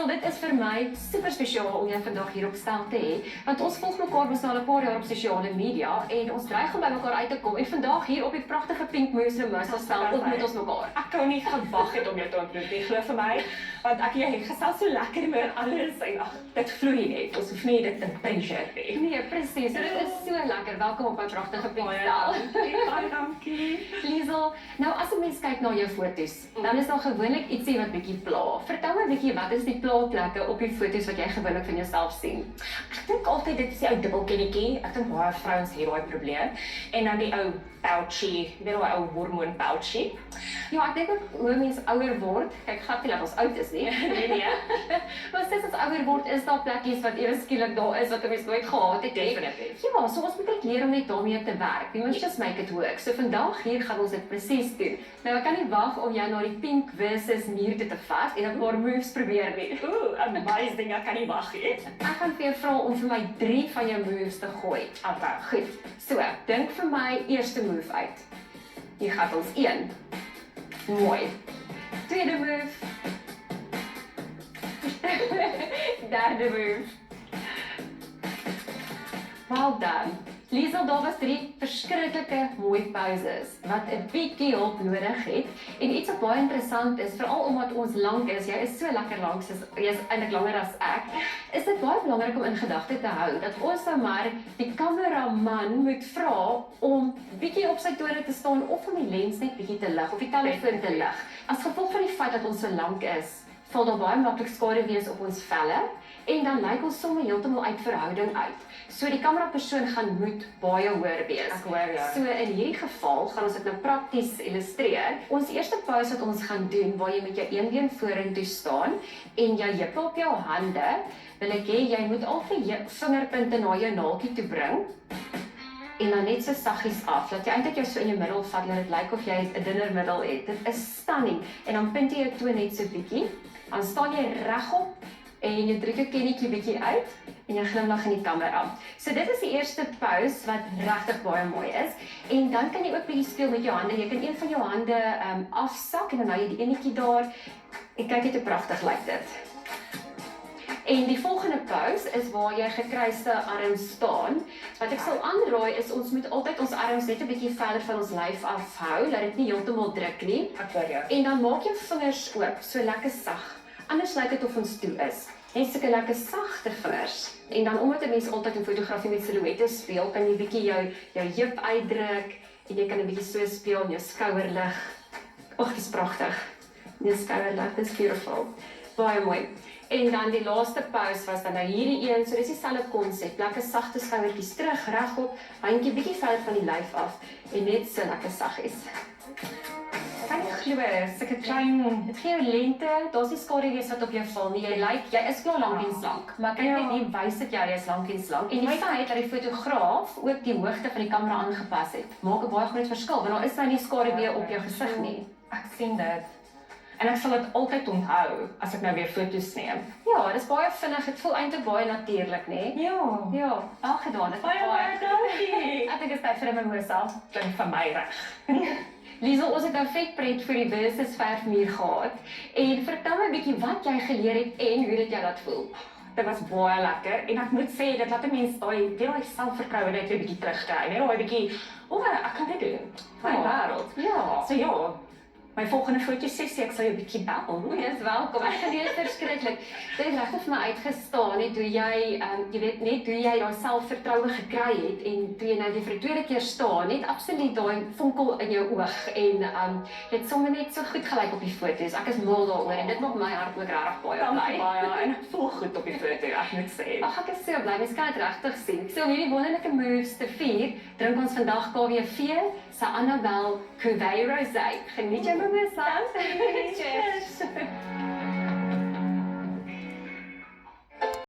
Liesel, dit is vir my super spesiaal om jou vandag hier op stel te hê, want ons volg mekaar mos nou al 'n paar jaar op sosiale media en ons dreig om by mekaar uit te kom en vandag hier op die pragtige Pink Moose Remusel stel ontmoet ons mekaar. Ek kon nie gewag het om jou te ontmoet nie, glo vir my, want ek en jy het gesels so lekker oor alles en ag, dit vloei net. Ons hoef nie dit te pinche nie. Nee, presies. Dit is so lekker. Welkom op my pragtige Pink stel. Baie dankie. Liesel, nou as 'n mens kyk na jou foto's, dan is daar gewoonlik ietsie wat bietjie pla. Vertel my bietjie, wat is die plaasplekke op die foto's wat jy gewoonlik van jouself sien? Ek dink altyd dit is die ou dubbelkennetjie. Ek dink baie vrouens het daai probleem. En dan die ou pouchy, weet jy, ou hormoon pouchy. Ja, ek dink ook hoe mens ouer word, kyk glad nie dat ons oud is nie. Nee. Maar steeds as ouer word, is daar plekkies wat ewe skielik daar is wat 'n mens nooit gehad het. Definitief. Ja, so ons moet net leer om net daarmee te werk. We must just make it work. So vandag hier gaan ons dit presies doen. Nou, ek kan nie wag om jou na die Pink versus muur te vat en 'n paar moves probeer nie. Amazing, ek kan nie wag nie. Ek gaan vir jou vra om vir my 3 van jou moves te gooi. Okay. Goed. So, dink vir my eerste move uit. Hier gaan ons 1. Mooi. Tweede move. Derde move. Well done. Liesel, daar was 3 verskriklike mooi poses wat 'n bietjie hulp nodig het. En iets wat baie interessant is, veral omdat ons lank is, jy is so lekker lank, jy is eintlik langer as ek, is dit baie belangrik om in gedagte te hou dat ons nou maar die kameraman moet vra om bietjie op sy tone te staan of om die lens net bietjie te lig of die telefoon te lig. As gevolg van die feit dat ons so lank is, val daar baie maklik skaduwees op ons velle en dan lyk ons sommer heeltemal uit verhouding uit. So die kamerapersoon gaan moet baie hoër wees. Ek hoor jou. So in hierdie geval gaan ons dit nou prakties illustreer. Ons eerste pose wat ons gaan doen, waar jy met jou een been vorentoe staan en jou heupe op jou hande, wil ek hê jy moet al die vingerpunte na jou naaltjie toe bring. En dan net so saggies af, dat jy eintlik jou so in jou middel vat, dat dit lyk of jy 'n dunner middel het. Dit is stunning. En dan punt jy jou toe net so bietjie, dan staan jy regop en jy druk jou kennetjie bietjie uit en jy glimlag in die kamera. So dit is die eerste pose wat regtig baie mooi is. En dan kan jy ook bietjie speel met jou hande. Jy kan een van jou hande afsak en dan hou jy die enetjie daar. En kyk net hoe pragtig lyk dit. En die volgende pose is waar jy gekruiste arms staan. Wat ek sal aanraai is ons moet altyd ons arms net 'n bietjie verder van ons lyf afhou, laat dit nie heeltemal druk nie. Ek hoor jou. En dan maak jou vingers oop, so lekker sag. Anders lyk dit of ons toe is. Net sulke lekker sagte vingers. En dan omdat 'n mens altyd in fotografie met silhouette speel, kan jy bietjie jou heup uitdruk en jy kan 'n bietjie so speel om jou skouer lig. Ag, dis pragtig. Jou skouer lig, dis beautiful. Baie mooi. En dan die laaste pose was dan nou hierdie een, so dis dieselfde konsep. Lekker sagte skouertjies terug, regop, handjie bietjie verder van die lyf af en net so lekker saggies. Kan jy glo, sulke klein. Dit gee jou lengte, daar's nie skaduwees wat op jou val nie. Jy is klaar lank en slank, maar kyk net hier wys dit jy is lank en slank. En die feit dat die fotograaf ook die hoogte van die kamera aangepas het, maak 'n baie groot verskil, want daar is nou nie skadue op jou gesig nie. Ek sien dit. En ek sal dit altyd onthou as ek nou weer foto's neem. Ja, dis baie vinnig. Dit voel eintlik baie natuurlik, né? Ja. Ja, wel gedaan. Dit Baie dankie. Ek dink dit is tyd vir 'n mimosa. Klink vir my reg. Liesel, ons het nou vetpret vir die versus verfmuur gehad. En vertel my 'n bietjie wat jy geleer het en hoe dit jou laat voel. Dit was baie lekker en ek moet sê dit laat 'n mens daai selfvertroue net 'n bietjie terugkry, net daai bietjie, ek kan dit doen. My wêreld. Ja. So ja, my volgende fotosessie ek sal jou 'n bietjie bel. Jy is welkom. Ek geniet dit verskriklik. Dit het regtig vir my uitgestaan het hoe jy weet net hoe jy daai selfvertroue gekry het en toe jy nou weer vir die tweede keer staan, net absoluut daai vonkel in jou oog en jy het sommer net so goed gelyk op die foto's. Ek is mal daaroor en dit maak my hart ook regtig baie Dankie bly. baie en ek voel goed op die foto, ek moet sê. Ag, ek is so bly, mens kan dit regtig sien. So om hierdie wonderlike moves te vier, drink ons vandag KWV se Annabelle Cuvée Rosé. Geniet jou mimosa. Cheers.